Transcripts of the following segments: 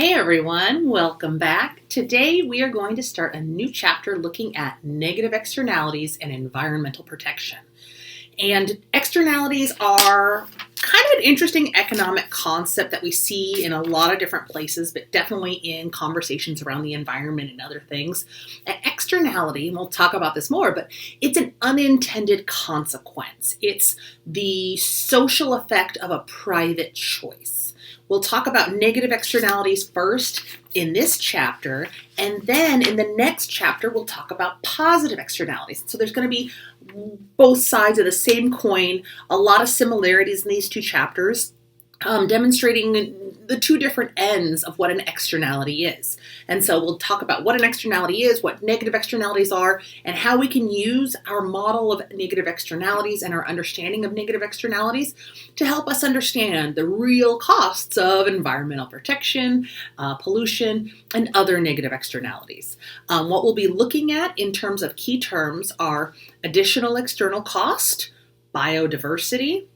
Hey everyone, welcome back. Today we are going to start a new chapter looking at negative externalities and environmental protection. And externalities are kind of an interesting economic concept that we see in a lot of different places, but definitely in conversations around the environment and other things. An externality, and we'll talk about this more, but it's an unintended consequence. It's the social effect of a private choice. We'll talk about negative externalities first in this chapter, and then in the next chapter, we'll talk about positive externalities. So there's going to be both sides of the same coin, a lot of similarities in these two chapters, demonstrating the two different ends of what an externality is. And so we'll talk about what an externality is, what negative externalities are, and how we can use our model of negative externalities and our understanding of negative externalities to help us understand the real costs of environmental protection, pollution, and other negative externalities. What we'll be looking at in terms of key terms are additional external cost, biodiversity,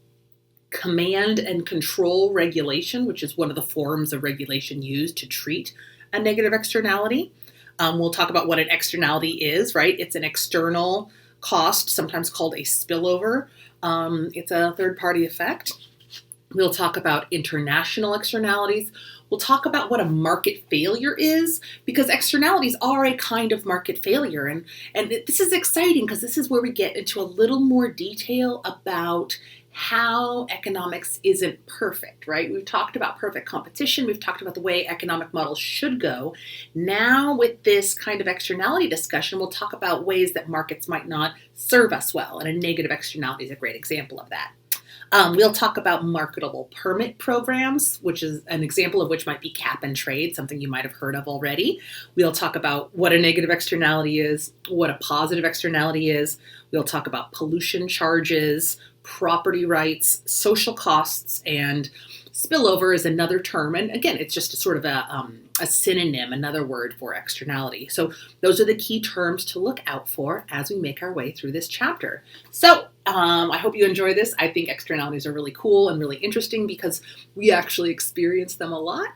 command and control regulation, which is one of the forms of regulation used to treat a negative externality. We'll talk about what an externality is, right? It's an external cost, sometimes called a spillover. It's a third-party effect. We'll talk about international externalities. We'll talk about what a market failure is, because externalities are a kind of market failure. And this is exciting because this is where we get into a little more detail about how economics isn't perfect, right? We've talked about perfect competition. We've talked about the way economic models should go. Now with this kind of externality discussion, we'll talk about ways that markets might not serve us well. And a negative externality is a great example of that. We'll talk about marketable permit programs, which is an example of which might be cap and trade, something you might have heard of already. We'll talk about what a negative externality is, what a positive externality is. We'll talk about pollution charges, property rights, social costs, and spillover is another term. And again, it's just a sort of a synonym, another word for externality. So those are the key terms to look out for as we make our way through this chapter. So I hope you enjoy this. I think externalities are really cool and really interesting because we actually experience them a lot.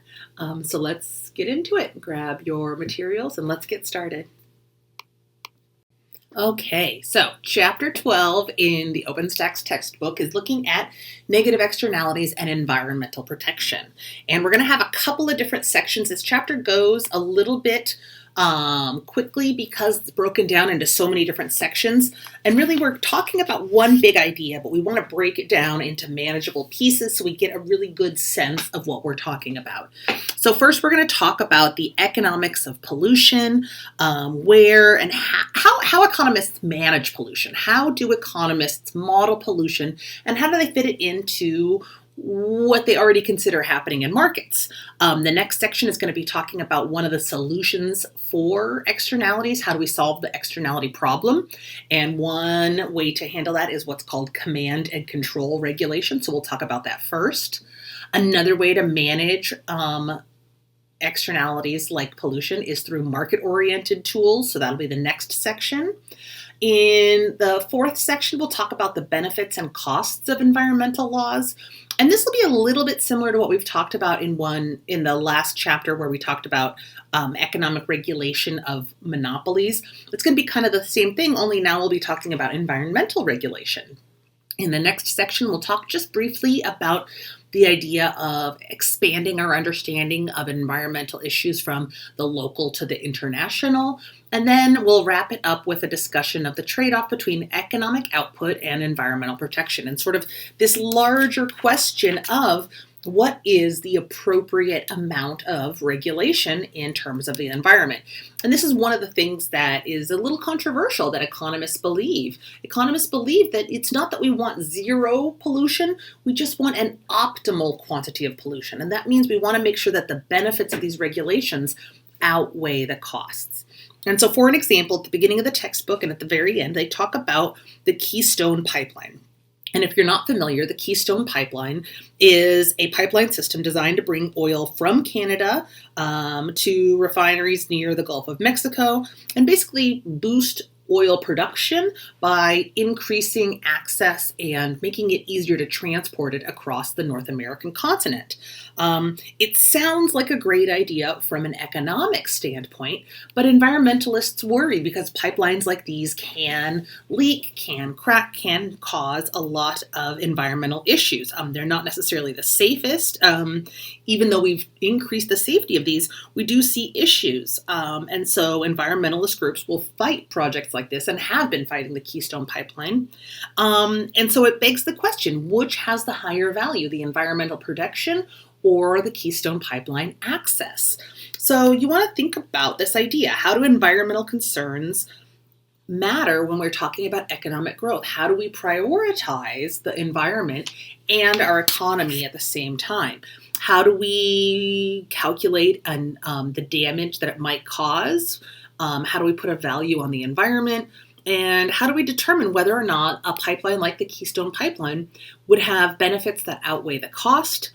So let's get into it. Grab your materials and let's get started. Okay, so chapter 12 in the OpenStax textbook is looking at negative externalities and environmental protection. And we're going to have a couple of different sections. This chapter goes a little bit quickly because it's broken down into so many different sections. And really we're talking about one big idea, but we want to break it down into manageable pieces so we get a really good sense of what we're talking about. So first we're going to talk about the economics of pollution, where and how economists manage pollution. How do economists model pollution and how do they fit it into what they already consider happening in markets. The next section is going to be talking about one of the solutions for externalities. How do we solve the externality problem? And one way to handle that is what's called command and control regulation. So we'll talk about that first. Another way to manage externalities like pollution is through market-oriented tools. So that'll be the next section. In the fourth section, we'll talk about the benefits and costs of environmental laws. And this will be a little bit similar to what we've talked about in the last chapter where we talked about economic regulation of monopolies. It's going to be kind of the same thing, only now we'll be talking about environmental regulation. In the next section, we'll talk just briefly about the idea of expanding our understanding of environmental issues from the local to the international. And then we'll wrap it up with a discussion of the trade-off between economic output and environmental protection and sort of this larger question of what is the appropriate amount of regulation in terms of the environment. And this is one of the things that is a little controversial that economists believe. Economists believe that it's not that we want zero pollution, we just want an optimal quantity of pollution. And that means we want to make sure that the benefits of these regulations outweigh the costs. And so for an example, at the beginning of the textbook and at the very end, they talk about the Keystone Pipeline. And if you're not familiar, the Keystone Pipeline is a pipeline system designed to bring oil from Canada to refineries near the Gulf of Mexico and basically boost oil production by increasing access and making it easier to transport it across the North American continent. It sounds like a great idea from an economic standpoint, but environmentalists worry because pipelines like these can leak, can crack, can cause a lot of environmental issues. They're not necessarily the safest. Even though we've increased the safety of these, we do see issues. And so environmentalist groups will fight projects like this and have been fighting the Keystone Pipeline. And so it begs the question, which has the higher value, the environmental protection or the Keystone Pipeline access? So you want to think about this idea. How do environmental concerns matter when we're talking about economic growth? How do we prioritize the environment and our economy at the same time? How do we calculate the damage that it might cause? How do we put a value on the environment? And how do we determine whether or not a pipeline like the Keystone Pipeline would have benefits that outweigh the cost,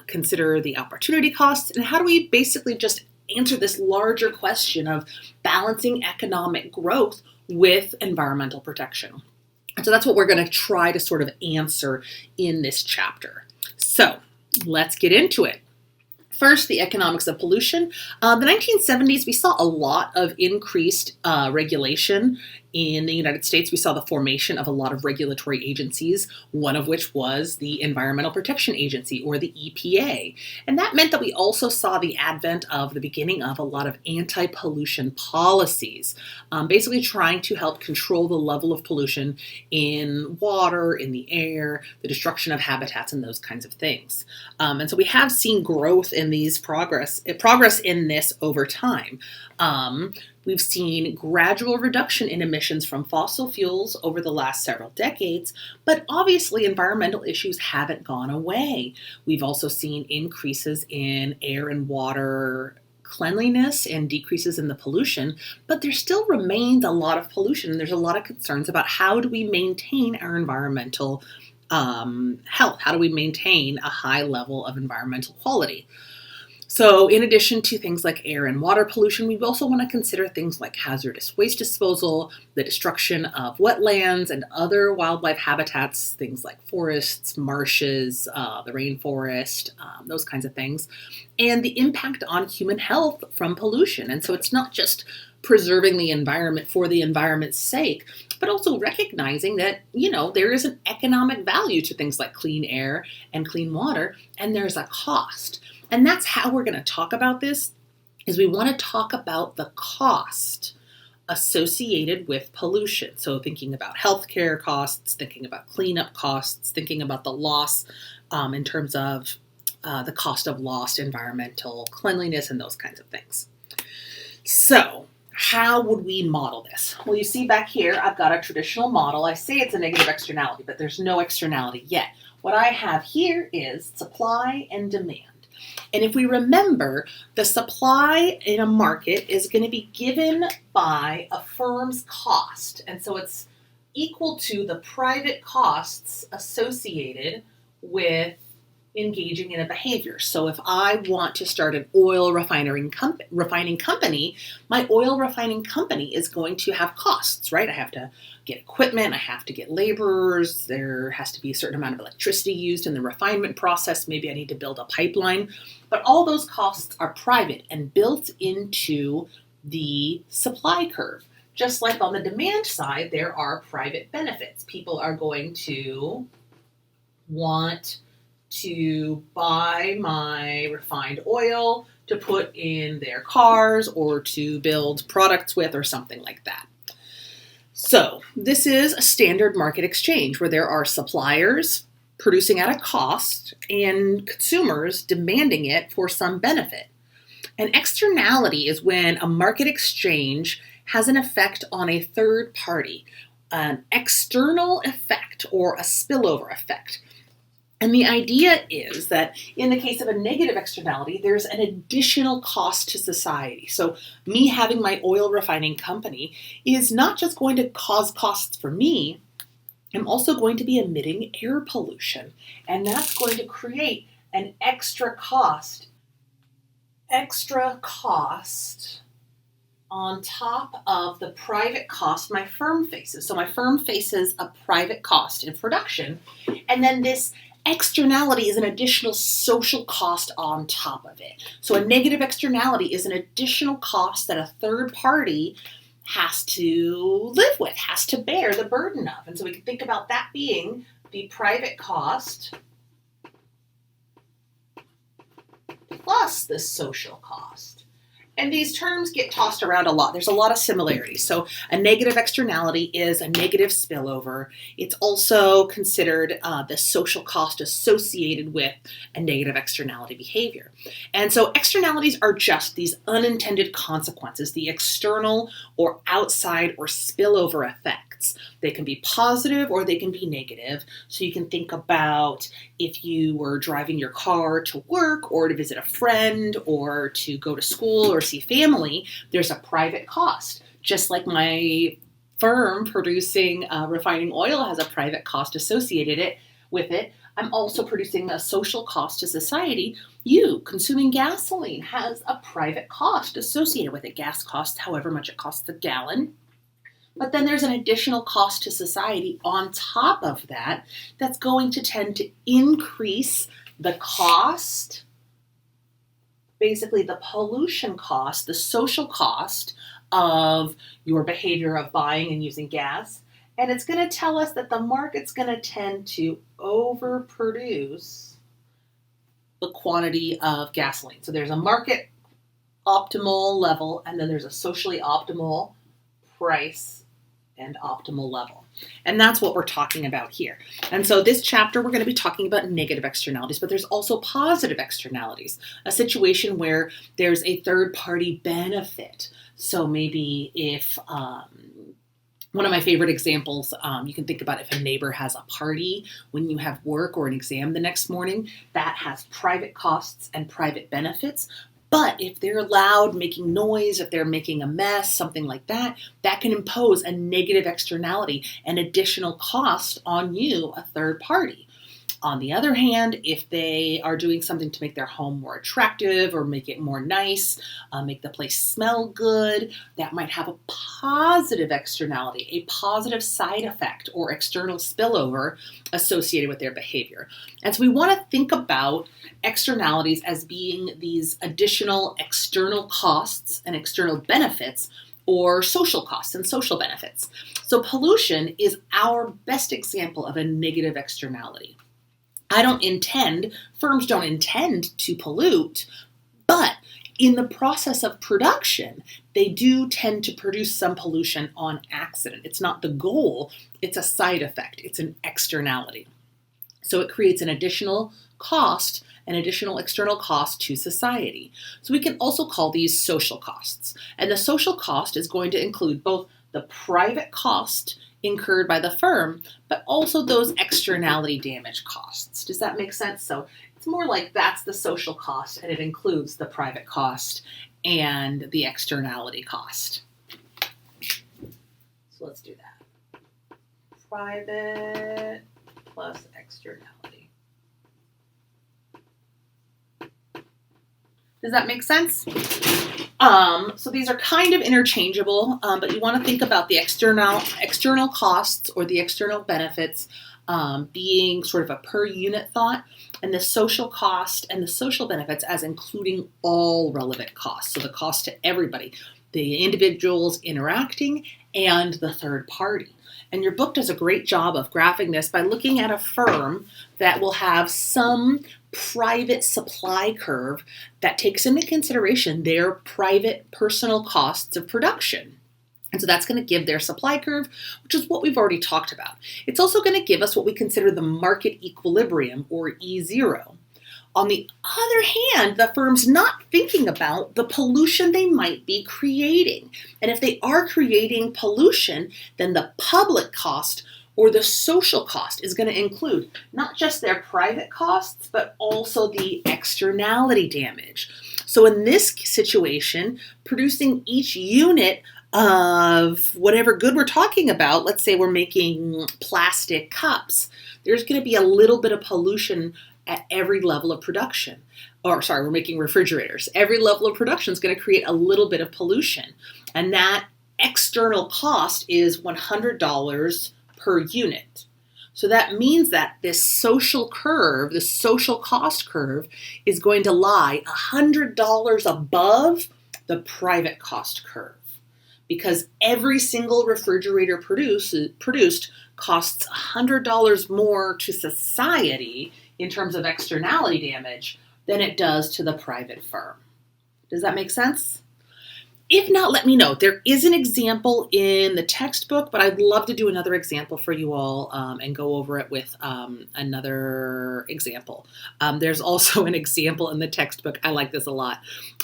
consider the opportunity costs, and how do we basically just answer this larger question of balancing economic growth with environmental protection? And so that's what we're going to try to sort of answer in this chapter. So let's get into it. First, the economics of pollution. The 1970s, we saw a lot of increased regulation in the United States. We saw the formation of a lot of regulatory agencies, one of which was the Environmental Protection Agency, or the EPA. And that meant that we also saw the advent of the beginning of a lot of anti-pollution policies, basically trying to help control the level of pollution in water, in the air, the destruction of habitats, and those kinds of things. And so we have seen growth in these progress in this over time. We've seen gradual reduction in emissions from fossil fuels over the last several decades, but obviously environmental issues haven't gone away. We've also seen increases in air and water cleanliness and decreases in the pollution, but there still remains a lot of pollution, and there's a lot of concerns about how do we maintain our environmental health? How do we maintain a high level of environmental quality? So in addition to things like air and water pollution, we also want to consider things like hazardous waste disposal, the destruction of wetlands and other wildlife habitats, things like forests, marshes, the rainforest, those kinds of things, and the impact on human health from pollution. And so it's not just preserving the environment for the environment's sake, but also recognizing that, there is an economic value to things like clean air and clean water, and there's a cost. And that's how we're going to talk about this, is we want to talk about the cost associated with pollution. So thinking about healthcare costs, thinking about cleanup costs, thinking about the loss in terms of the cost of lost environmental cleanliness and those kinds of things. So how would we model this? Well, you see back here, I've got a traditional model. I say it's a negative externality, but there's no externality yet. What I have here is supply and demand. And if we remember, the supply in a market is going to be given by a firm's cost. And so it's equal to the private costs associated with engaging in a behavior. So if I want to start an oil refining company, my oil refining company is going to have costs, right? I have to get equipment, I have to get laborers, there has to be a certain amount of electricity used in the refinement process, maybe I need to build a pipeline, but all those costs are private and built into the supply curve. Just like on the demand side, there are private benefits. People are going to want to buy my refined oil to put in their cars or to build products with or something like that. So this is a standard market exchange where there are suppliers producing at a cost and consumers demanding it for some benefit. An externality is when a market exchange has an effect on a third party, an external effect or a spillover effect. And the idea is that in the case of a negative externality, there's an additional cost to society. So me having my oil refining company is not just going to cause costs for me, I'm also going to be emitting air pollution. And that's going to create an extra cost on top of the private cost my firm faces. So my firm faces a private cost in production, and then this externality is an additional social cost on top of it. So a negative externality is an additional cost that a third party has to live with, has to bear the burden of. And so we can think about that being the private cost plus the social cost. And these terms get tossed around a lot. There's a lot of similarities. So a negative externality is a negative spillover. It's also considered the social cost associated with a negative externality behavior. And so externalities are just these unintended consequences, the external or outside or spillover effects. They can be positive or they can be negative. So you can think about if you were driving your car to work or to visit a friend or to go to school or see family, there's a private cost. Just like my firm producing refining oil has a private cost associated with it, I'm also producing a social cost to society. You consuming gasoline has a private cost associated with it. Gas costs however much it costs a gallon. But then there's an additional cost to society on top of that that's going to tend to increase the cost, basically the pollution cost, the social cost of your behavior of buying and using gas. And it's going to tell us that the market's going to tend to overproduce the quantity of gasoline. So there's a market optimal level, and then there's a socially optimal price and optimal level. And that's what we're talking about here. And so this chapter, we're going to be talking about negative externalities, but there's also positive externalities, a situation where there's a third party benefit. So maybe if, one of my favorite examples, you can think about if a neighbor has a party when you have work or an exam the next morning, that has private costs and private benefits. But if they're loud, making noise, if they're making a mess, something like that, that can impose a negative externality, an additional cost on you, a third party. On the other hand, if they are doing something to make their home more attractive or make it more nice, make the place smell good, that might have a positive externality, a positive side effect or external spillover associated with their behavior. And so we want to think about externalities as being these additional external costs and external benefits or social costs and social benefits. So pollution is our best example of a negative externality. Firms don't intend to pollute, but in the process of production, they do tend to produce some pollution on accident. It's not the goal, it's a side effect, it's an externality. So it creates an additional cost, an additional external cost to society. So we can also call these social costs. And the social cost is going to include both the private cost incurred by the firm, but also those externality damage costs. Does that make sense? So it's more like that's the social cost, and it includes the private cost and the externality cost. So let's do that. Private plus externality. Does that make sense? So these are kind of interchangeable, but you want to think about the external costs or the external benefits being sort of a per unit thought, and the social cost and the social benefits as including all relevant costs. So the cost to everybody, the individuals interacting and the third party. And your book does a great job of graphing this by looking at a firm that will have some private supply curve that takes into consideration their private personal costs of production. And so that's going to give their supply curve, which is what we've already talked about. It's also going to give us what we consider the market equilibrium, or E0. On the other hand, the firm's not thinking about the pollution they might be creating. And if they are creating pollution, then the public cost or the social cost is going to include not just their private costs, but also the externality damage. So in this situation, producing each unit of whatever good we're talking about, let's say we're making plastic cups, there's going to be a little bit of pollution at every level of production. we're making refrigerators. Every level of production is going to create a little bit of pollution. And that external cost is $100 per unit. So that means that this social curve, the social cost curve, is going to lie $100 above the private cost curve, because every single refrigerator produced costs $100 more to society in terms of externality damage than it does to the private firm. Does that make sense? If not, let me know. There is an example in the textbook, but I'd love to do another example for you all and go over it with another example. There's also an example in the textbook, I like this a lot,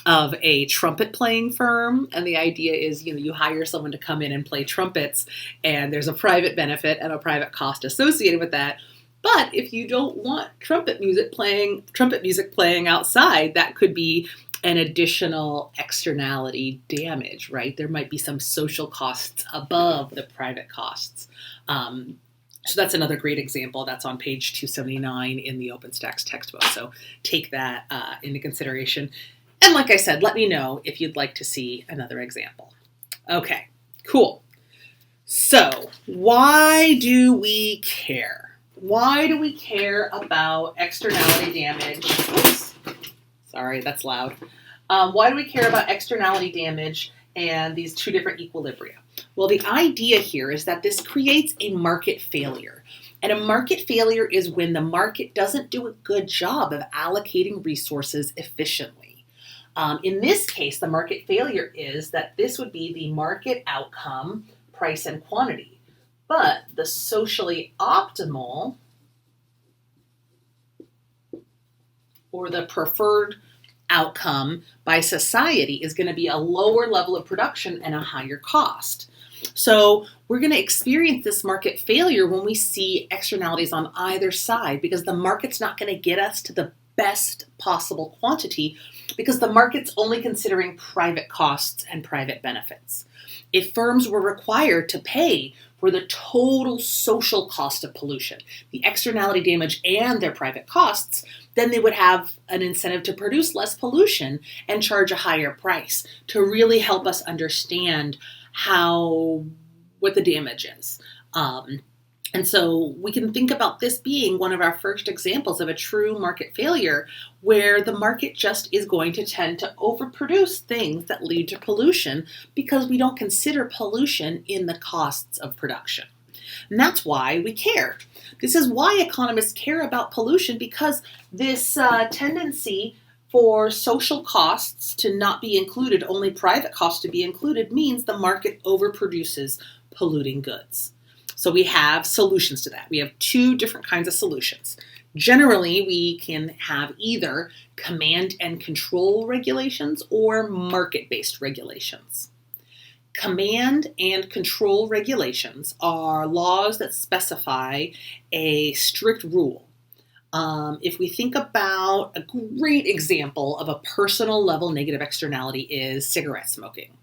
of a trumpet playing firm. And the idea is, you hire someone to come in and play trumpets, and there's a private benefit and a private cost associated with that. But if you don't want trumpet music playing outside, that could be an additional externality damage, right? There might be some social costs above the private costs. So that's another great example. That's on page 279 in the OpenStax textbook. So take that into consideration. And like I said, let me know if you'd like to see another example. Okay, cool. So why do we care? Why do we care about externality damage? Oops. Sorry, that's loud. Why do we care about externality damage and these two different equilibria? Well, the idea here is that this creates a market failure. And a market failure is when the market doesn't do a good job of allocating resources efficiently. In this case, the market failure is that this would be the market outcome, price and quantity. But the socially optimal, or the preferred outcome by society, is going to be a lower level of production and a higher cost. So we're going to experience this market failure when we see externalities on either side, because the market's not going to get us to the best possible quantity, because the market's only considering private costs and private benefits. If firms were required to pay for the total social cost of pollution, the externality damage and their private costs, then they would have an incentive to produce less pollution and charge a higher price to really help us understand what the damage is. And so we can think about this being one of our first examples of a true market failure, where the market just is going to tend to overproduce things that lead to pollution because we don't consider pollution in the costs of production. And that's why we care. This is why economists care about pollution, because this tendency for social costs to not be included, only private costs to be included, means the market overproduces polluting goods. So we have solutions to that. We have two different kinds of solutions. Generally, we can have either command and control regulations or market-based regulations. Command and control regulations are laws that specify a strict rule. If we think about a great example of a personal level negative externality is cigarette smoking.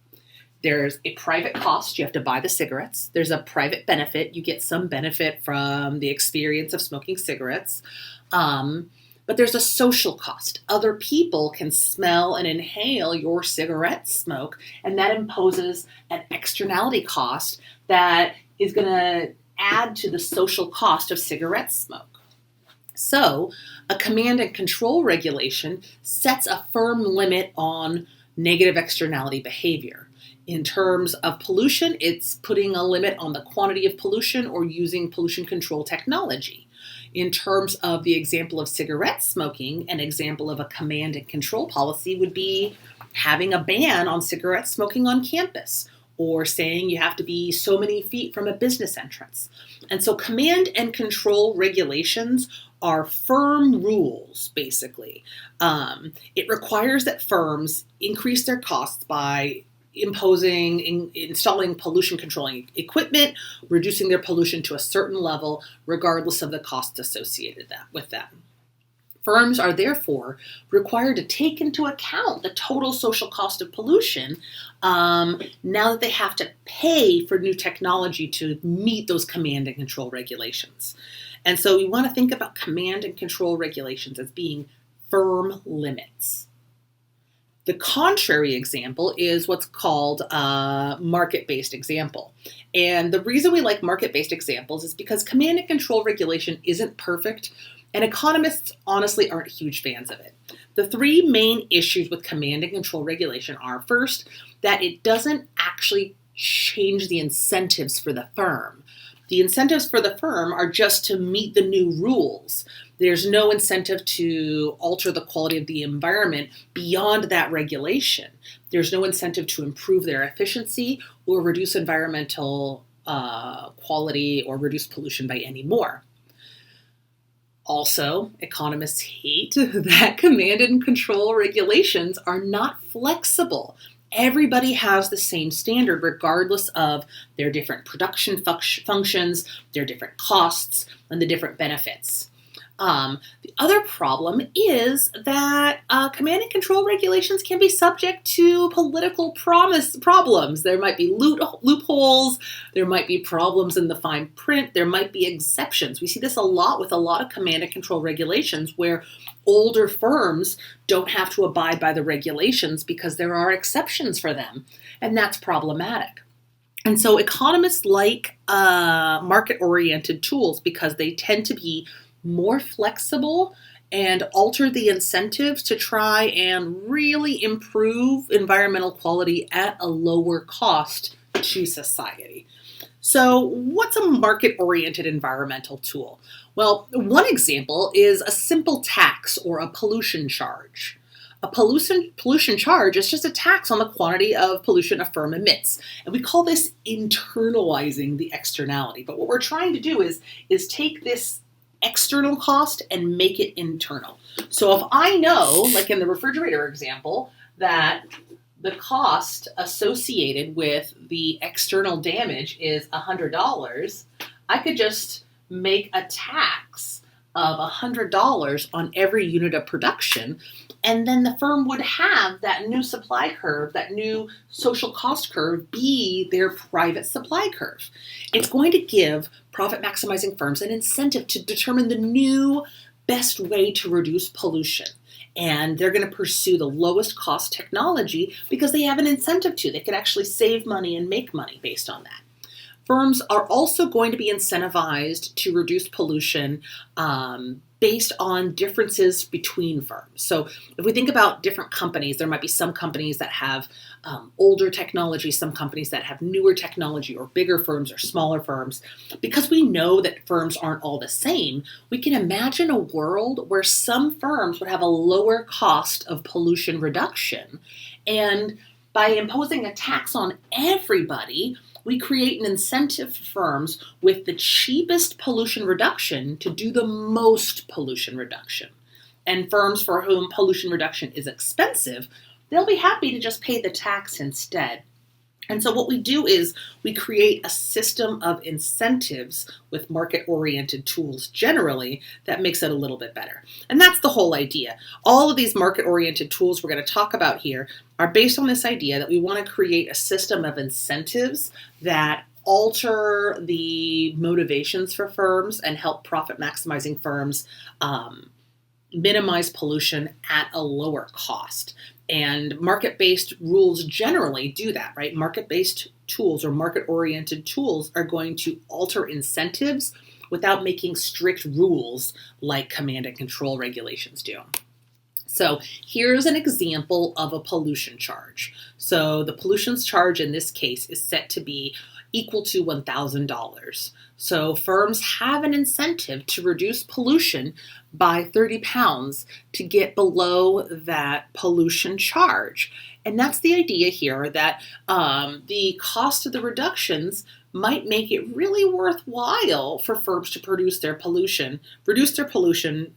There's a private cost, you have to buy the cigarettes. There's a private benefit, you get some benefit from the experience of smoking cigarettes. But there's a social cost. Other people can smell and inhale your cigarette smoke, and that imposes an externality cost that is going to add to the social cost of cigarette smoke. So a command and control regulation sets a firm limit on negative externality behavior. In terms of pollution, it's putting a limit on the quantity of pollution or using pollution control technology. In terms of the example of cigarette smoking, an example of a command and control policy would be having a ban on cigarette smoking on campus, or saying you have to be so many feet from a business entrance. And so command and control regulations are firm rules, basically. It requires that firms increase their costs by installing pollution controlling equipment, reducing their pollution to a certain level, regardless of the costs associated with that. Firms are therefore required to take into account the total social cost of pollution now that they have to pay for new technology to meet those command and control regulations. And so we want to think about command and control regulations as being firm limits. The contrary example is what's called a market-based example. And the reason we like market-based examples is because command and control regulation isn't perfect, and economists honestly aren't huge fans of it. The three main issues with command and control regulation are, first, that it doesn't actually change the incentives for the firm. The incentives for the firm are just to meet the new rules. There's no incentive to alter the quality of the environment beyond that regulation. There's no incentive to improve their efficiency or reduce environmental quality or reduce pollution by any more. Also, economists hate that command and control regulations are not flexible. Everybody has the same standard regardless of their different production functions, their different costs, and the different benefits. The other problem is that command and control regulations can be subject to political problems. There might be loopholes, there might be problems in the fine print, there might be exceptions. We see this a lot with a lot of command and control regulations where older firms don't have to abide by the regulations because there are exceptions for them, and that's problematic. And so economists like market-oriented tools because they tend to be more flexible and alter the incentives to try and really improve environmental quality at a lower cost to society. So what's a market-oriented environmental tool? Well, one example is a simple tax or a pollution charge. A pollution charge is just a tax on the quantity of pollution a firm emits. And we call this internalizing the externality. But what we're trying to do is take this external cost and make it internal. So if I know, like in the refrigerator example, that the cost associated with the external damage is $100, I could just make a tax of $100 on every unit of production, and then the firm would have that new supply curve, that new social cost curve, be their private supply curve. It's going to give profit maximizing firms an incentive to determine the new best way to reduce pollution. And they're going to pursue the lowest cost technology because they have an incentive to. They could actually save money and make money based on that. Firms are also going to be incentivized to reduce pollution based on differences between firms. So if we think about different companies, there might be some companies that have older technology, some companies that have newer technology, or bigger firms or smaller firms. Because we know that firms aren't all the same, we can imagine a world where some firms would have a lower cost of pollution reduction. And by imposing a tax on everybody, we create an incentive for firms with the cheapest pollution reduction to do the most pollution reduction. And firms for whom pollution reduction is expensive, they'll be happy to just pay the tax instead. And so what we do is we create a system of incentives with market-oriented tools generally that makes it a little bit better. And that's the whole idea. All of these market-oriented tools we're going to talk about here are based on this idea that we want to create a system of incentives that alter the motivations for firms and help profit-maximizing firms minimize pollution at a lower cost. And market-based rules generally do that, right? Market-based tools or market-oriented tools are going to alter incentives without making strict rules like command and control regulations do. So here's an example of a pollution charge. So the pollution charge in this case is set to be equal to $1,000. So firms have an incentive to reduce pollution by 30 pounds to get below that pollution charge. And that's the idea here, that the cost of the reductions might make it really worthwhile for firms to reduce their pollution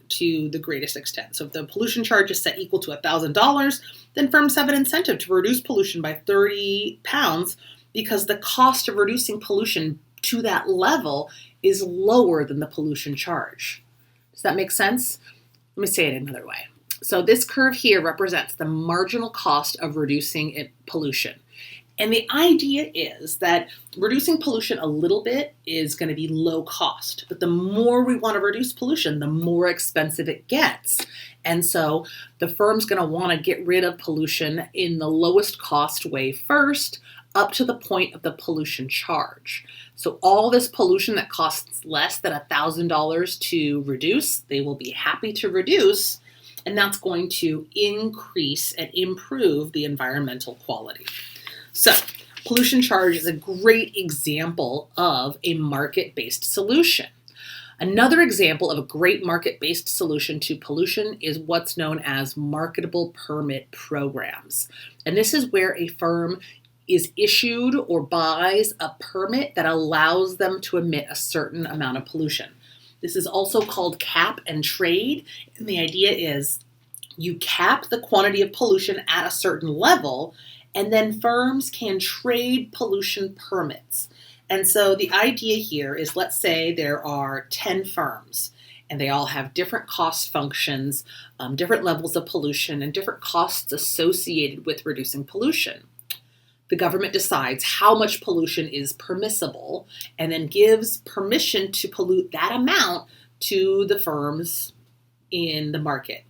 to the greatest extent. So if the pollution charge is set equal to $1,000, then firms have an incentive to reduce pollution by 30 pounds because the cost of reducing pollution to that level is lower than the pollution charge. Does that make sense? Let me say it another way. So this curve here represents the marginal cost of reducing pollution. And the idea is that reducing pollution a little bit is going to be low cost. But the more we want to reduce pollution, the more expensive it gets. And so the firm's going to want to get rid of pollution in the lowest cost way first, up to the point of the pollution charge. So all this pollution that costs less than $1,000 to reduce, they will be happy to reduce, and that's going to increase and improve the environmental quality. So pollution charge is a great example of a market-based solution. Another example of a great market-based solution to pollution is what's known as marketable permit programs. And this is where a firm is issued or buys a permit that allows them to emit a certain amount of pollution. This is also called cap and trade. And the idea is you cap the quantity of pollution at a certain level, and then firms can trade pollution permits. And so the idea here is, let's say there are 10 firms and they all have different cost functions, different levels of pollution, and different costs associated with reducing pollution. The government decides how much pollution is permissible and then gives permission to pollute that amount to the firms in the market.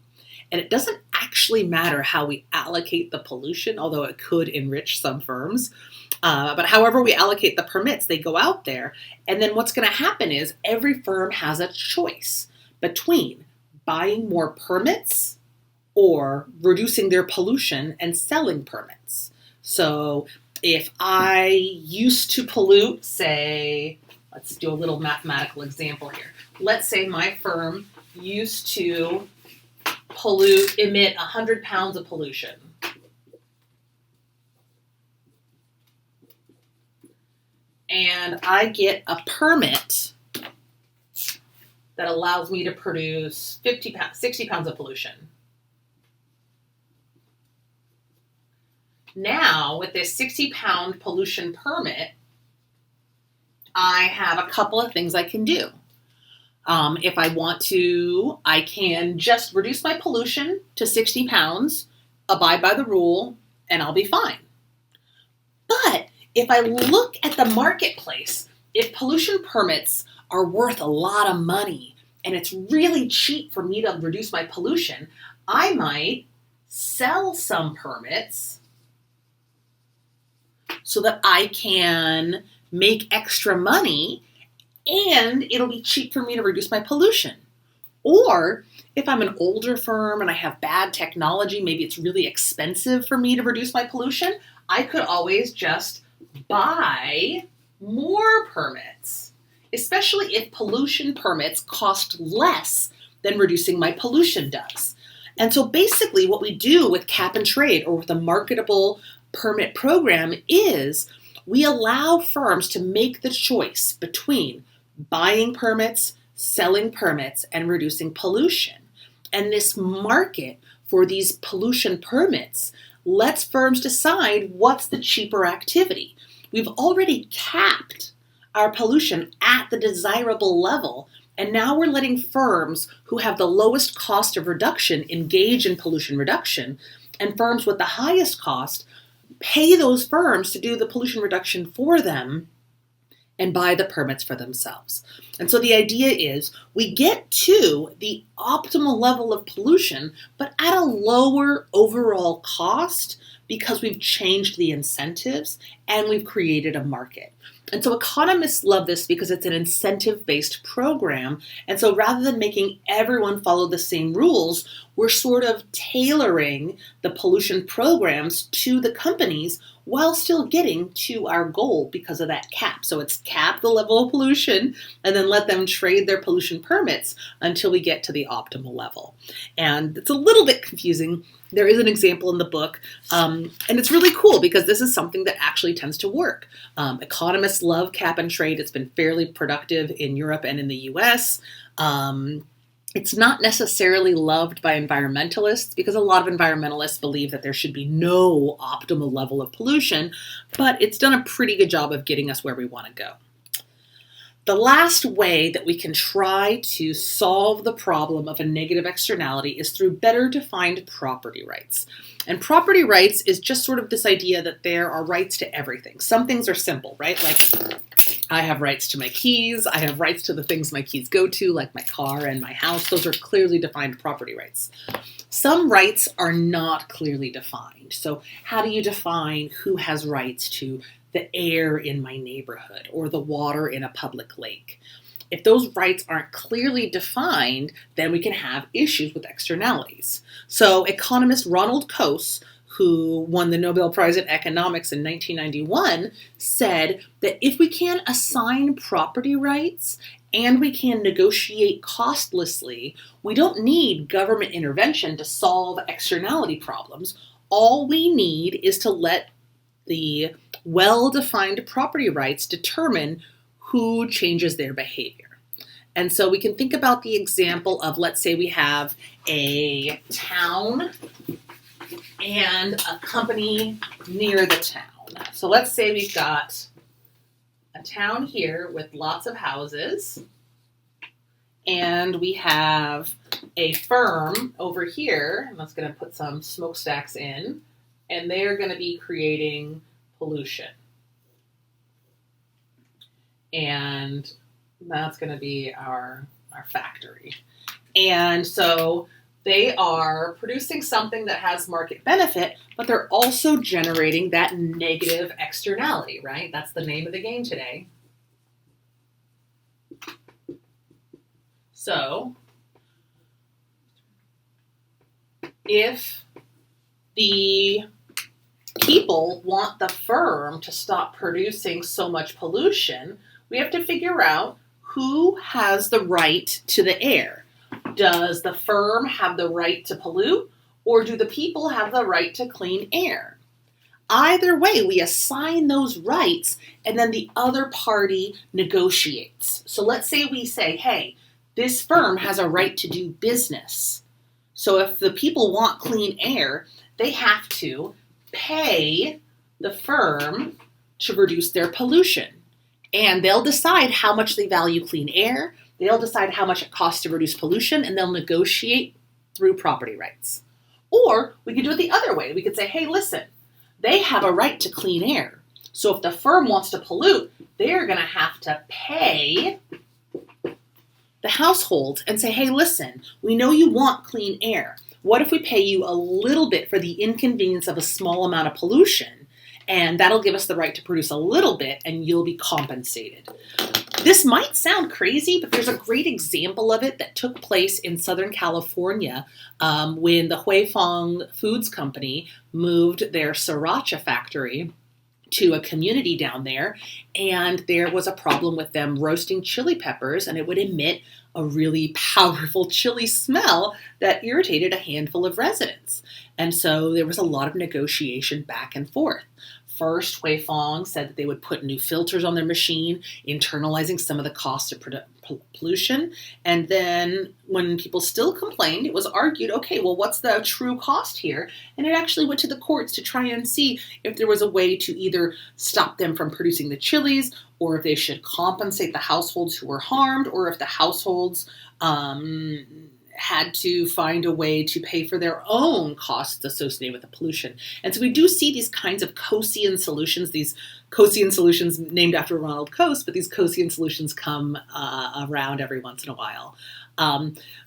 And it doesn't actually matter how we allocate the pollution, although it could enrich some firms. But however we allocate the permits, they go out there. And then what's going to happen is every firm has a choice between buying more permits or reducing their pollution and selling permits. So if I used to pollute, say, let's do a little mathematical example here. Let's say my firm used to emit 100 pounds of pollution. And I get a permit that allows me to produce 60 pounds of pollution. Now, with this 60-pound pollution permit, I have a couple of things I can do. If I want to, I can just reduce my pollution to 60 pounds, abide by the rule, and I'll be fine. But if I look at the marketplace, if pollution permits are worth a lot of money and it's really cheap for me to reduce my pollution, I might sell some permits so that I can make extra money and it'll be cheap for me to reduce my pollution. Or if I'm an older firm and I have bad technology, maybe it's really expensive for me to reduce my pollution, I could always just buy more permits, especially if pollution permits cost less than reducing my pollution does. And so basically what we do with cap and trade or with a marketable permit program is we allow firms to make the choice between buying permits, selling permits, and reducing pollution. And this market for these pollution permits lets firms decide what's the cheaper activity. We've already capped our pollution at the desirable level, and now we're letting firms who have the lowest cost of reduction engage in pollution reduction, and firms with the highest cost pay those firms to do the pollution reduction for them and buy the permits for themselves. And so the idea is we get to the optimal level of pollution, but at a lower overall cost because we've changed the incentives and we've created a market. And so economists love this because it's an incentive-based program. And so rather than making everyone follow the same rules, we're sort of tailoring the pollution programs to the companies while still getting to our goal because of that cap. So it's cap the level of pollution and then let them trade their pollution permits until we get to the optimal level. And it's a little bit confusing. There is an example in the book, and it's really cool because this is something that actually tends to work. Economists love cap and trade. It's been fairly productive in Europe and in the US. It's not necessarily loved by environmentalists because a lot of environmentalists believe that there should be no optimal level of pollution, but it's done a pretty good job of getting us where we want to go. The last way that we can try to solve the problem of a negative externality is through better defined property rights. And property rights is just sort of this idea that there are rights to everything. Some things are simple, right? Like I have rights to my keys. I have rights to the things my keys go to, like my car and my house. Those are clearly defined property rights. Some rights are not clearly defined. So how do you define who has rights to the air in my neighborhood or the water in a public lake? If those rights aren't clearly defined, then we can have issues with externalities. So economist Ronald Coase, who won the Nobel Prize in Economics in 1991, said that if we can assign property rights and we can negotiate costlessly, we don't need government intervention to solve externality problems. All we need is to let the well-defined property rights determine who changes their behavior. And so we can think about the example of, let's say we have a town and a company near the town. So let's say we've got a town here with lots of houses, and we have a firm over here, and that's going to put some smokestacks in, and they're going to be creating pollution. And that's going to be our factory. And so they are producing something that has market benefit, but they're also generating that negative externality, right? That's the name of the game today. So if the people want the firm to stop producing so much pollution, we have to figure out who has the right to the air. Does the firm have the right to pollute, or do the people have the right to clean air? Either way, we assign those rights, and then the other party negotiates. So let's say we say, hey, this firm has a right to do business. So if the people want clean air, they have to pay the firm to reduce their pollution. And they'll decide how much they value clean air. They'll decide how much it costs to reduce pollution, and they'll negotiate through property rights. Or we could do it the other way. We could say, hey, listen, they have a right to clean air. So if the firm wants to pollute, they're going to have to pay the household and say, hey, listen, we know you want clean air. What if we pay you a little bit for the inconvenience of a small amount of pollution? And that'll give us the right to produce a little bit, and you'll be compensated. This might sound crazy, but there's a great example of it that took place in Southern California when the Huifeng Foods Company moved their sriracha factory to a community down there, and there was a problem with them roasting chili peppers, and it would emit a really powerful chili smell that irritated a handful of residents. And so there was a lot of negotiation back and forth. First, Huifeng said that they would put new filters on their machine, internalizing some of the cost of pollution. And then when people still complained, it was argued, okay, well, what's the true cost here? And it actually went to the courts to try and see if there was a way to either stop them from producing the chilies, or if they should compensate the households who were harmed, or if the households had to find a way to pay for their own costs associated with the pollution. And so we do see these kinds of Coasean solutions, these Coasean solutions named after Ronald Coase, but these Coasean solutions come around every once in a while.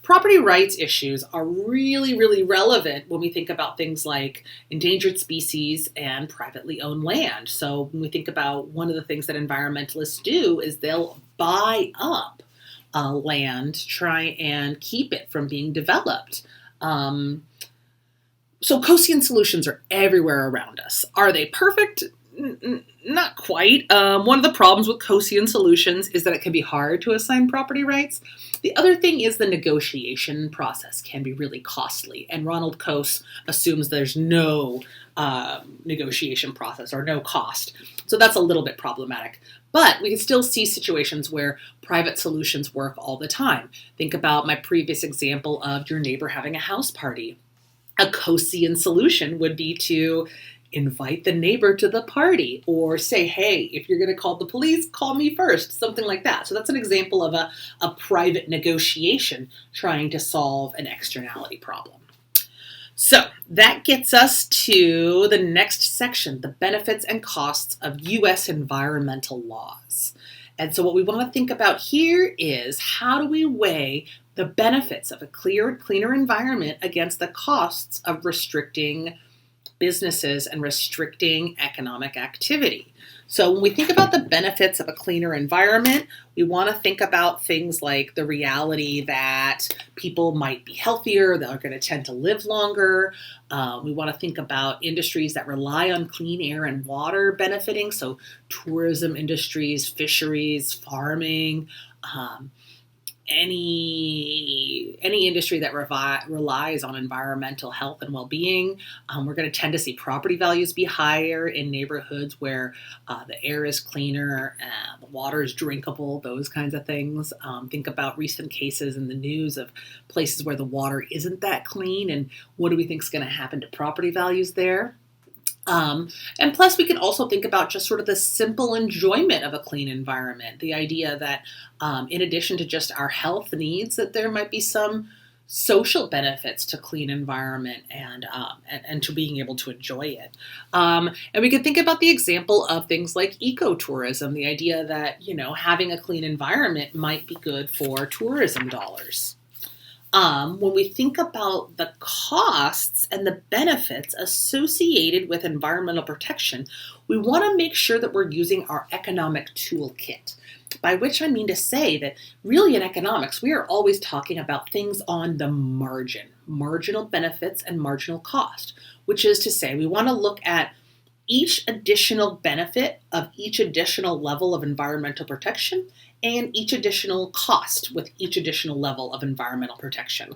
Property rights issues are really, really relevant when we think about things like endangered species and privately owned land. So when we think about one of the things that environmentalists do is they'll buy up land to try and keep it from being developed. So Coasean solutions are everywhere around us. Are they perfect? Not quite. One of the problems with Coasean solutions is that it can be hard to assign property rights. The other thing is the negotiation process can be really costly, and Ronald Coase assumes there's no negotiation process or no cost. So that's a little bit problematic. But we can still see situations where private solutions work all the time. Think about my previous example of your neighbor having a house party. A Coasean solution would be to invite the neighbor to the party, or say, hey, if you're going to call the police, call me first, something like that. So that's an example of a private negotiation trying to solve an externality problem. So that gets us to the next section, the benefits and costs of U.S. environmental laws. And so what we want to think about here is, how do we weigh the benefits of a cleaner environment against the costs of restricting businesses and restricting economic activity? So when we think about the benefits of a cleaner environment, we want to think about things like the reality that people might be healthier, they're going to tend to live longer. We want to think about industries that rely on clean air and water benefiting, so tourism industries, fisheries, farming, any industry that relies on environmental health and well-being. We're going to tend to see property values be higher in neighborhoods where the air is cleaner, the water is drinkable, those kinds of things. Think about recent cases in the news of places where the water isn't that clean, and what do we think is going to happen to property values there? And plus, we can also think about just sort of the simple enjoyment of a clean environment. The idea that in addition to just our health needs, that there might be some social benefits to clean environment and to being able to enjoy it. And we could think about the example of things like ecotourism, the idea that, having a clean environment might be good for tourism dollars. When we think about the costs and the benefits associated with environmental protection, we want to make sure that we're using our economic toolkit, by which I mean to say that really in economics, we are always talking about things on the margin, marginal benefits and marginal cost, which is to say we want to look at each additional benefit of each additional level of environmental protection and each additional cost with each additional level of environmental protection.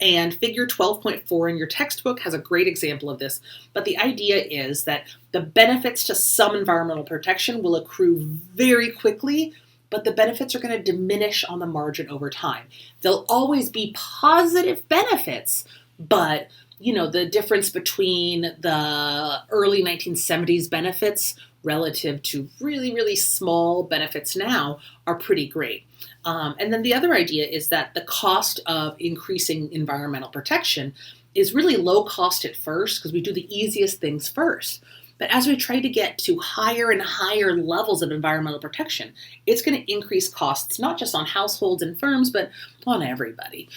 And figure 12.4 in your textbook has a great example of this, but the idea is that the benefits to some environmental protection will accrue very quickly, but the benefits are going to diminish on the margin over time. There'll always be positive benefits, but the difference between the early 1970s benefits relative to really, really small benefits now are pretty great. And then the other idea is that the cost of increasing environmental protection is really low cost at first because we do the easiest things first. But as we try to get to higher and higher levels of environmental protection, it's going to increase costs, not just on households and firms, but on everybody.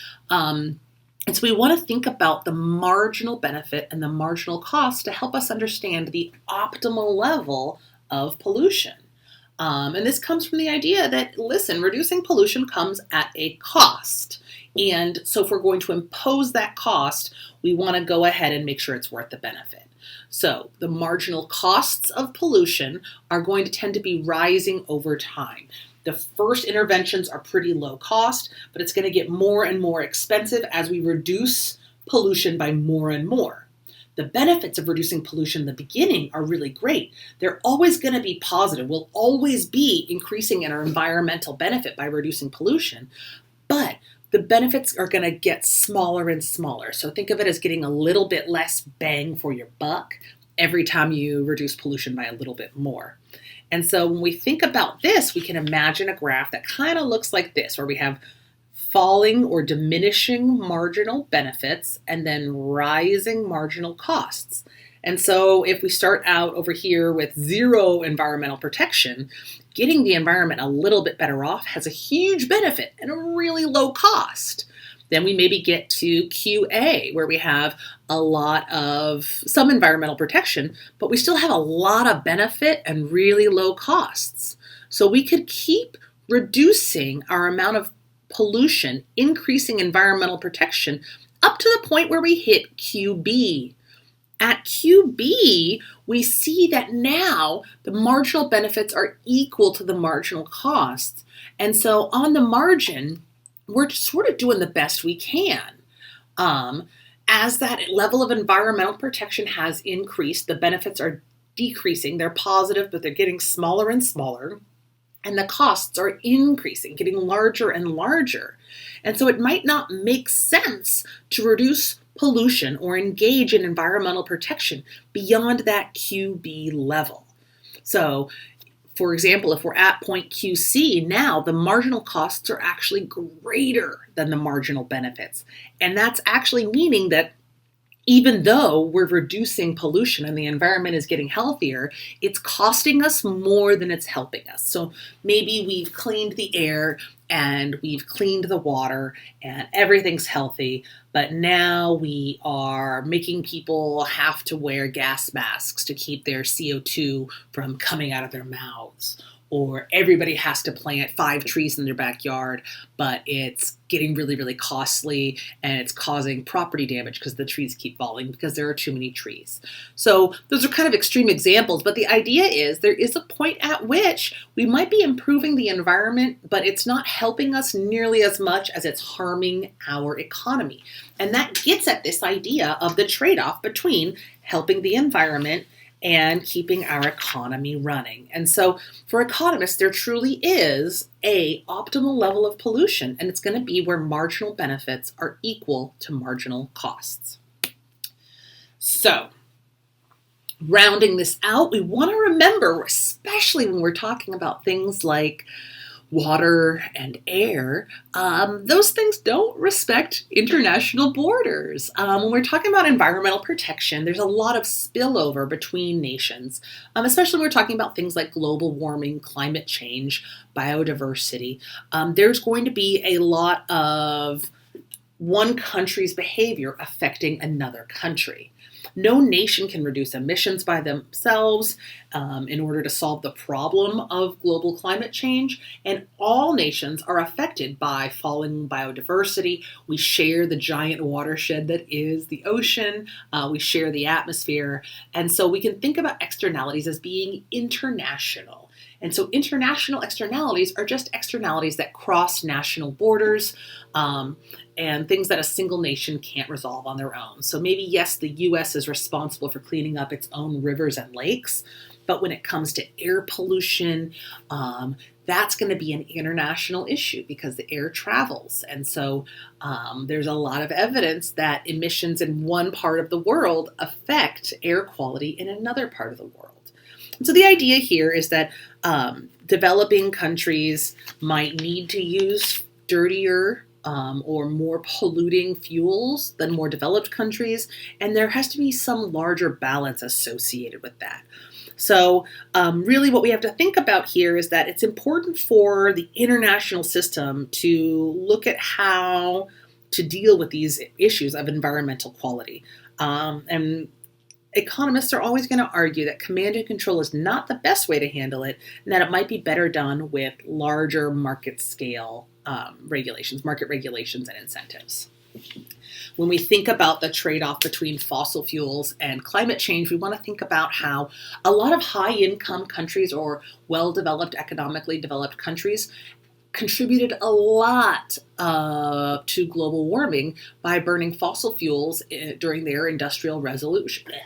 And so we want to think about the marginal benefit and the marginal cost to help us understand the optimal level of pollution. And this comes from the idea that, listen, reducing pollution comes at a cost. And so if we're going to impose that cost, we want to go ahead and make sure it's worth the benefit. So the marginal costs of pollution are going to tend to be rising over time. The first interventions are pretty low cost, but it's going to get more and more expensive as we reduce pollution by more and more. The benefits of reducing pollution in the beginning are really great. They're always going to be positive. We'll always be increasing in our environmental benefit by reducing pollution, but the benefits are going to get smaller and smaller. So think of it as getting a little bit less bang for your buck every time you reduce pollution by a little bit more. And so when we think about this, we can imagine a graph that kind of looks like this, where we have falling or diminishing marginal benefits and then rising marginal costs. And so if we start out over here with zero environmental protection, getting the environment a little bit better off has a huge benefit and a really low cost. Then we maybe get to QA, where we have a lot of some environmental protection, but we still have a lot of benefit and really low costs. So we could keep reducing our amount of pollution, increasing environmental protection up to the point where we hit QB. At QB, we see that now the marginal benefits are equal to the marginal costs. And so on the margin, we're sort of doing the best we can. As that level of environmental protection has increased, the benefits are decreasing. They're positive, but they're getting smaller and smaller. And the costs are increasing, getting larger and larger. And so it might not make sense to reduce pollution or engage in environmental protection beyond that QB level. So, for example, if we're at point QC now, the marginal costs are actually greater than the marginal benefits. And that's actually meaning that even though we're reducing pollution and the environment is getting healthier, it's costing us more than it's helping us. So maybe we've cleaned the air and we've cleaned the water and everything's healthy, but now we are making people have to wear gas masks to keep their CO2 from coming out of their mouths. Or everybody has to plant 5 trees in their backyard, but it's getting really, really costly and it's causing property damage because the trees keep falling because there are too many trees. So those are kind of extreme examples, but the idea is there is a point at which we might be improving the environment, but it's not helping us nearly as much as it's harming our economy. And that gets at this idea of the trade-off between helping the environment and keeping our economy running. And so for economists, there truly is a optimal level of pollution, and it's going to be where marginal benefits are equal to marginal costs. So rounding this out, we want to remember, especially when we're talking about things like water and air, those things don't respect international borders. When we're talking about environmental protection, there's a lot of spillover between nations, especially when we're talking about things like global warming, climate change, biodiversity. There's going to be a lot of one country's behavior affecting another country. No nation can reduce emissions by themselves in order to solve the problem of global climate change, and all nations are affected by falling biodiversity. We share the giant watershed that is the ocean. We share the atmosphere, and so we can think about externalities as being international. And so international externalities are just externalities that cross national borders and things that a single nation can't resolve on their own. So maybe, yes, the US is responsible for cleaning up its own rivers and lakes, but when it comes to air pollution, that's going to be an international issue because the air travels. And so there's a lot of evidence that emissions in one part of the world affect air quality in another part of the world. And so the idea here is that developing countries might need to use dirtier or more polluting fuels than more developed countries, and there has to be some larger balance associated with that. So really what we have to think about here is that it's important for the international system to look at how to deal with these issues of environmental quality. And economists are always going to argue that command and control is not the best way to handle it, and that it might be better done with larger market scale regulations, market regulations and incentives. When we think about the trade-off between fossil fuels and climate change, we want to think about how a lot of high-income countries or well-developed, economically developed countries contributed a lot to global warming by burning fossil fuels during their industrial revolutions.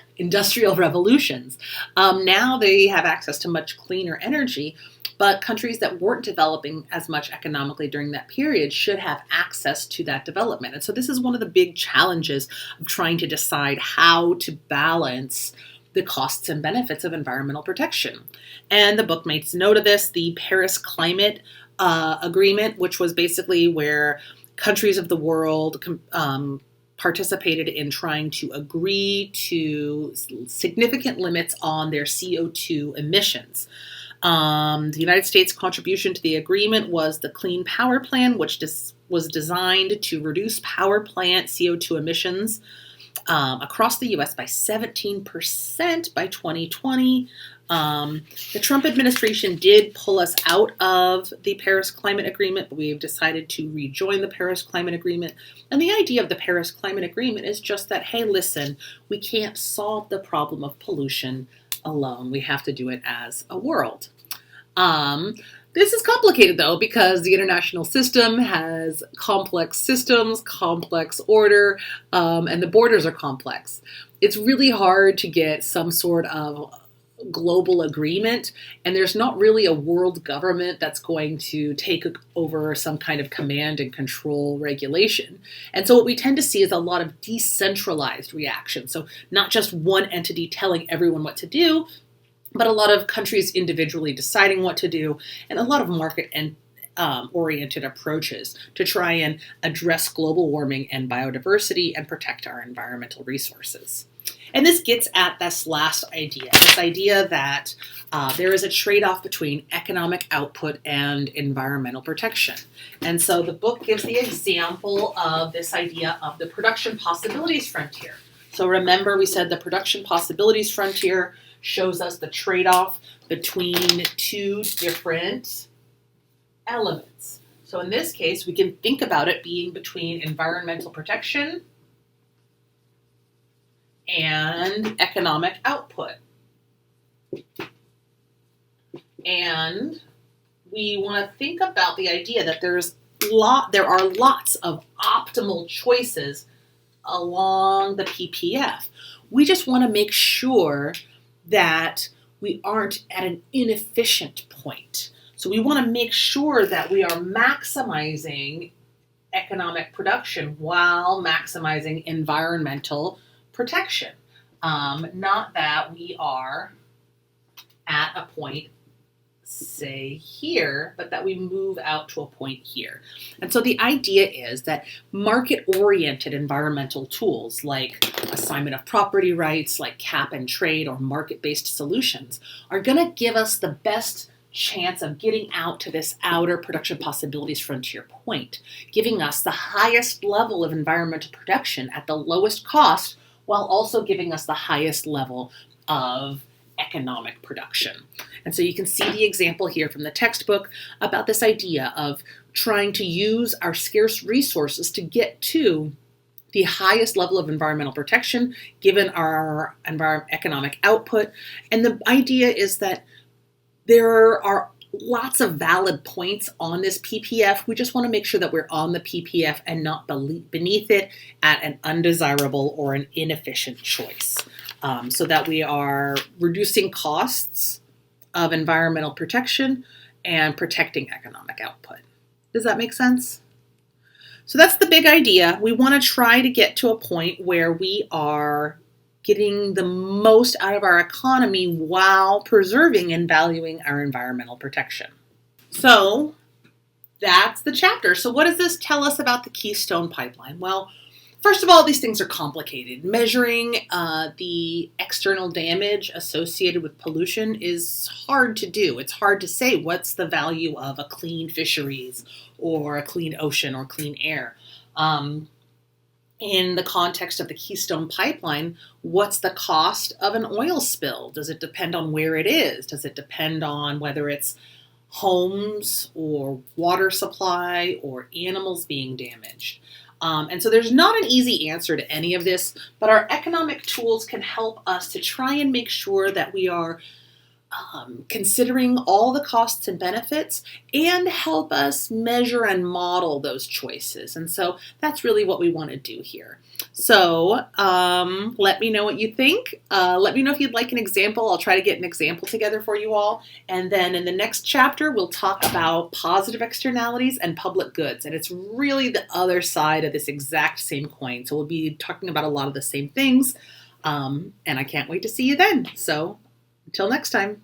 Now they have access to much cleaner energy, but countries that weren't developing as much economically during that period should have access to that development. And so this is one of the big challenges of trying to decide how to balance the costs and benefits of environmental protection. And the book makes note of this. The Paris Climate Agreement, which was basically where countries of the world participated in trying to agree to significant limits on their CO2 emissions. The United States' contribution to the agreement was the Clean Power Plan, which was designed to reduce power plant CO2 emissions across the U.S. by 17% by 2020. The Trump administration did pull us out of the Paris Climate Agreement, but we've decided to rejoin the Paris Climate Agreement. And the idea of the Paris Climate Agreement is just that, hey, listen, we can't solve the problem of pollution alone. We have to do it as a world. This is complicated, though, because the international system has complex systems, complex order, and the borders are complex. It's really hard to get some sort of global agreement, and there's not really a world government that's going to take over some kind of command and control regulation. And so what we tend to see is a lot of decentralized reaction. So not just one entity telling everyone what to do, but a lot of countries individually deciding what to do, and a lot of market and oriented approaches to try and address global warming and biodiversity and protect our environmental resources. And this gets at this last idea, this idea that there is a trade-off between economic output and environmental protection. And so the book gives the example of this idea of the production possibilities frontier. So remember, we said the production possibilities frontier shows us the trade-off between two different elements. So in this case, we can think about it being between environmental protection and economic output. And we want to think about the idea that there are lots of optimal choices along the PPF. We just want to make sure that we aren't at an inefficient point. So we want to make sure that we are maximizing economic production while maximizing environmental protection. Not that we are at a point, say here, but that we move out to a point here. And so the idea is that market-oriented environmental tools like assignment of property rights, like cap and trade or market-based solutions are going to give us the best chance of getting out to this outer production possibilities frontier point, giving us the highest level of environmental protection at the lowest cost while also giving us the highest level of economic production. And so you can see the example here from the textbook about this idea of trying to use our scarce resources to get to the highest level of environmental protection given our economic output. And the idea is that there are lots of valid points on this PPF. We just want to make sure that we're on the PPF and not beneath it at an undesirable or an inefficient choice, so that we are reducing costs of environmental protection and protecting economic output. Does that make sense? So that's the big idea. We want to try to get to a point where we are getting the most out of our economy while preserving and valuing our environmental protection. So that's the chapter. So what does this tell us about the Keystone Pipeline? Well, first of all, these things are complicated. Measuring the external damage associated with pollution is hard to do. It's hard to say what's the value of a clean fisheries or a clean ocean or clean air. In the context of the Keystone Pipeline, what's the cost of an oil spill? Does it depend on where it is? Does it depend on whether it's homes or water supply or animals being damaged? And so there's not an easy answer to any of this, but our economic tools can help us to try and make sure that we are considering all the costs and benefits and help us measure and model those choices. And so that's really what we want to do here. So let me know what you think. Let me know if you'd like an example. I'll try to get an example together for you all. And then in the next chapter, we'll talk about positive externalities and public goods. And it's really the other side of this exact same coin. So we'll be talking about a lot of the same things. And I can't wait to see you then. So until next time.